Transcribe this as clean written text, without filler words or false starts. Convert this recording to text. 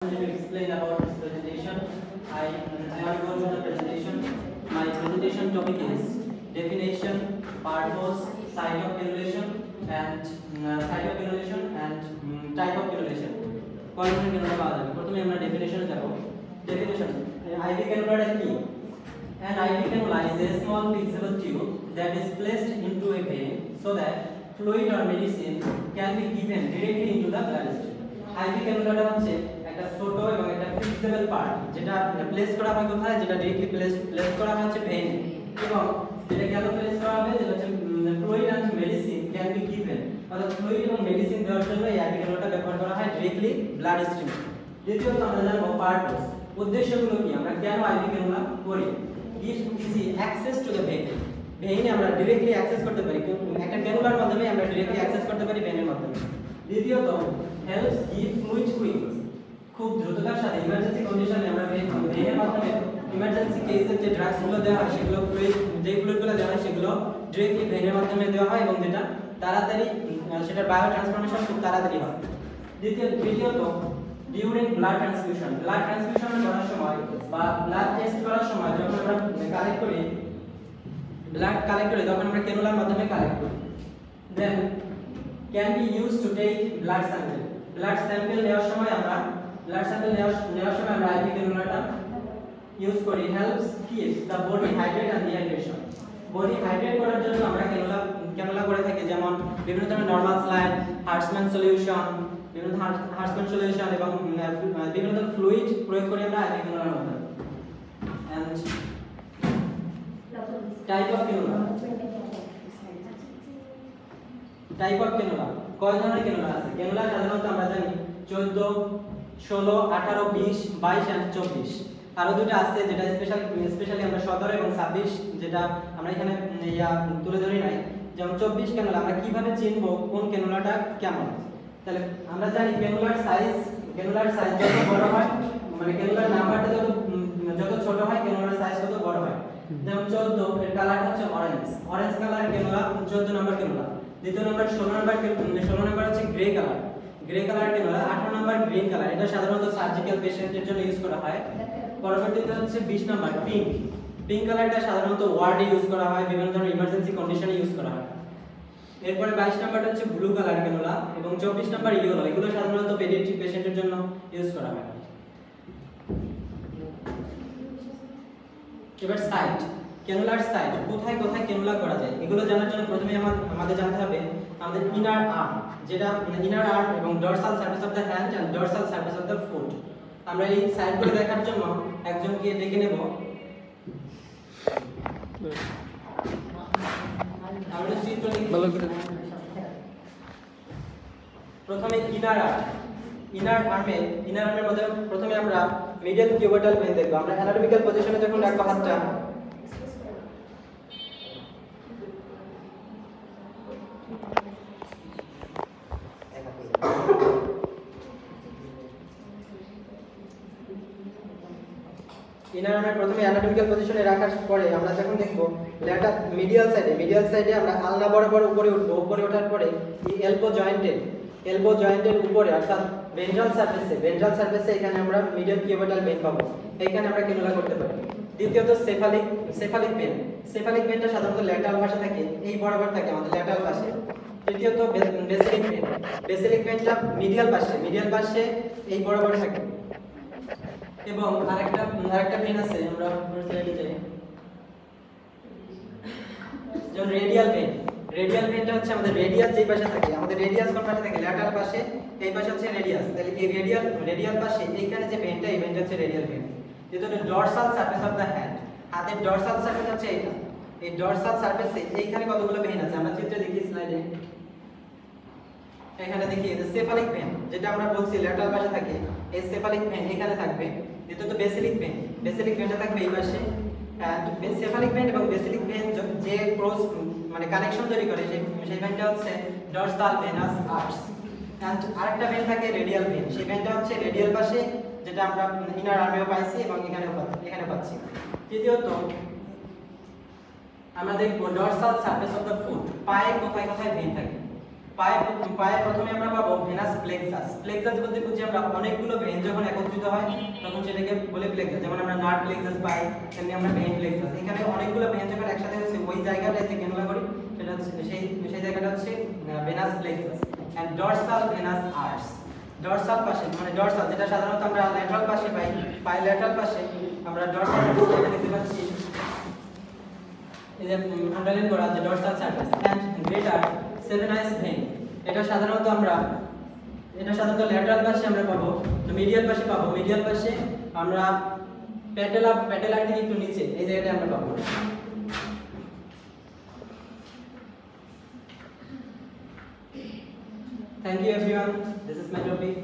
To explain about this presentation, I am going to the presentation. My presentation topic is definition, purpose, site of cannulation, and type of cannulation. কয়জন cannula পাওয়া যাবে? প্রথমে আমরা ডেফিনেশনে যাব। Definition IV cannula কি? An IV cannula is a small flexible tube that is placed into a vein so that fluid or medicine can be given directly into the bloodstream. IV cannula হচ্ছে একটা ছোট এবং একটা flexible part যেটা place করা হয় কোথায়, যেটা ডাইরেক্টলি প্লেস করা হচ্ছে ভেইনে, এবং যেটা কেন প্লেস করা হবে, যেটা হচ্ছে fluid and medicine can be given, অর্থাৎ ফ্লুইড এবং মেডিসিন দেওয়ার জন্য এই IV ক্যানুলাটা ব্যবহার করা হয় ডাইরেক্টলি ব্লাড স্ট্রিমে। দ্বিতীয়ত আমরা জানবো পারপাস, উদ্দেশ্যগুলো কি, আমরা কেন IV ক্যানুলা করি। gives easy access to the vein, ভেইনে আমরা ডাইরেক্টলি অ্যাক্সেস করতে পারি, একটা ক্যানুলার মাধ্যমে আমরা ডাইরেক্টলি অ্যাক্সেস করতে পারি ভেইনের মাধ্যমে। দ্বিতীয়ত helps give fluid quick, খুব দ্রুততার সাথে ইমার্জেন্সি কন্ডিশনে আমরা ভেইনের মাধ্যমে ইমার্জেন্সি কেসে যে ড্রাগসগুলো দেওয়া হয় সেগুলো ফ্লুইডগুলো দেওয়া হয় সেগুলো ডাইরেক্টলি ভেইনের মাধ্যমে দেওয়া হয় এবং যেটা তাড়াতাড়ি সেটার বায়ো ট্রান্সফরমেশন খুব তাড়াতাড়ি হয়। তৃতীয়ত ডিউরিং ব্লাড ট্রান্সফিউশন করার সময় বা ব্লাড টেস্ট করার সময় যখন আমরা ব্লাড কালেক্ট করি তখন আমরা ক্যানুলার মাধ্যমে কালেক্ট করি। Then can be use to take blood sample নেওয়ার সময় আমরা IV ক্যানুলাটা ইউজ করি। Helps keep the body hydrate and dehydration, body hydrate করার জন্য আমরা ক্যানুলা করে থাকি, যেমন বিভিন্ন ধরনের নরমাল স্লাইড, হার্টসম্যান সলিউশন এবং বিভিন্ন ধরনের ফ্লুইড প্রয়োগ করি আমরা IV ক্যানুলার মধ্যে। এন্ড টাইপ অফ ক্যানুলা, কয় ধরনের ক্যানুলা আছে? ক্যানুলা সাধারণত আমরা জানি 14, 16, 18, 20, 22 এন্ড 24। আরো দুটো আছে যেটা স্পেশালি আমরা 17 এবং 26 যেটা আমরা এখানে তুলে ধরি নাই। যেমন 24 ক্যানুলা আমরা কিভাবে চিনবো কোন ক্যানুলাটা কেমন? তাহলে আমরা জানি ক্যানুলার সাইজ যত বড় হয়, মানে ক্যানুলার নাম্বারটা যত ছোট হয় ক্যানুলার সাইজ তত বড় হয়। যেমন 14 এর কালারটা হচ্ছে অরেঞ্জ কালার ক্যানুলা 14 নম্বর ক্যানুলা। দ্বিতীয় নম্বর 16 নম্বর হচ্ছে গ্রে কালার ক্যানুলা। 18 নম্বর গ্রিন কালার, এটা সাধারণত সার্জিক্যাল পেশেন্টের জন্য ইউজ করা হয়। পরবর্তীতে হচ্ছে 20 নম্বর পিঙ্ক কালারটা সাধারণত ওয়ার্ডে ইউজ করা হয়, বিভিন্ন ধরনের ইমার্জেন্সি কন্ডিশনে ইউজ করা হয়। এরপরে 22 নম্বরটা হচ্ছে ব্লু কালার ক্যানুলা এবং 24 নম্বর ইয়েলো, এগুলো সাধারণত পেডিয়াট্রিক পেশেন্টের জন্য ইউজ করা হয়। এবার ক্যানুলার সাইট, কোথায় ক্যানুলা করা যায়, এগুলো জানার জন্য প্রথমে আমাদের জানতে হবে আমাদের ইনার আর্ম, যেটা ইনার আর্ম এবং dorsal surface of the hand and dorsal surface of the foot. আমরা এই সাইটগুলো দেখার জন্য একজনকে ডেকে নেব। আমরা চিত্র ভালো করে প্রথমে ইনার আর্মের মধ্যে প্রথমে আমরা মিডিয়াল কিউবাটাল ভেন দেখব। আমরা অ্যানাটমিক্যাল পজিশনে যখন রাখবো হাতটা, ইনার আর্মের প্রথমে অ্যানাটমিক্যাল পজিশনে রাখার পরে আমরা যখন দেখব ল্যাটার মিডিয়াল সাইডে আমরা আলনা বরাবর উপরে উঠবো। উপরে ওঠার পরে এই এলবো জয়েন্টের উপরে অর্থাৎ ভেন্ট্রাল সারফেসে এখানে আমরা মিডিয়াল কিউবাটাল ভেন পাবো, এইখানে আমরা ক্যানুলা করতে পারি। দ্বিতীয়ত সেফালিক ভেনটা সাধারণত ল্যাটারাল পাশে থাকে, এই বরাবর থাকে আমাদের ল্যাটারাল পাশে। তৃতীয়ত বেসিলিক ভেনটা মিডিয়াল পাশে এই বরাবর থাকে। এবং আরেকটা ভেন আছে, আমরা স্লাইডে যাই, যেমন রেডিয়াল ভেনটা হচ্ছে আমাদের রেডিয়াস যেই পাশে থাকে, আমাদের রেডিয়াস কোন পাশে থাকে, ল্যাটারাল পাশে, এই পাশে হচ্ছে রেডিয়াস। তাহলে এই রেডিয়াল পাশে এইখানে যে ভেনটা, এই ভেনটা হচ্ছে রেডিয়াল ভেন। যেটা dorsal surface of the hand, হাতের ডরসাল সারফেস হচ্ছে এইটা। এই ডরসাল সারফেসে এইখানে কতগুলো ভেন আছে আমরা চিত্রে দেখি, স্লাইডে এখানে দেখি সেফালিক ভেন, যেটা আমরা বলছি ল্যাটারাল পাশে থাকে, এই সেফালিক ভেন এখানে থাকবে। দ্বিতীয়ত বেসিলিক ভেনটা থাকবে এই পাশে। এন্ড সেফালিক ভেন এবং বেসিলিক ভেন যে ক্রস মানে কানেকশন তৈরি করে সেই ভেনটা হচ্ছে ডরসাল ভেনাস আর্চ। এন্ড আরেকটা ভেন থাকে রেডিয়াল ভেন, সেই ভেনটা হচ্ছে রেডিয়াল পাশে, যেটা আমরা ইনার আর্মেও পাইছি এবং এখানে পাচ্ছি। তৃতীয়ত আমরা দেখব dorsal surface of the foot, পায়ে কোথায় ভেন থাকে। পায়ে প্রথমে আমরা পাবো ভেনাস প্লেক্সাস। প্লেক্সাস বলতে বুঝি আমরা অনেকগুলো ভেন যখন একত্রিত হয় তখন সেটাকে বলে প্লেক্সাস। যেমন আমরা নার্ভ প্লেক্সাস পাই, তেমনি আমরা ভেন প্লেক্সাস। এখানে অনেকগুলো ভেন যখন একসাথে হচ্ছে ওই জায়গাটায় যে ক্যানুলা করি সেটা হচ্ছে সেই জায়গাটা হচ্ছে venous plexus. And dorsal venous arch, dorsal পাশে মানে ডরসাল যেটা সাধারণত আমরা ল্যাটারাল পাশে পাই, পায়ের ল্যাটারাল পাশে আমরা ডরসাল দেখতে পাচ্ছি, এই যে আন্ডারলাইন করা আছে dorsal surface. And greater saphenous vein, এটা সাধারণত ল্যাটারাল পাশে আমরা পাবো, তো মিডিয়াল পাশে পাবো। মিডিয়াল পাশে আমরা প্যাটেলা থেকে একটু নিচে এই জায়গাটা আমরা পাবো। Thank you everyone. This is my topic.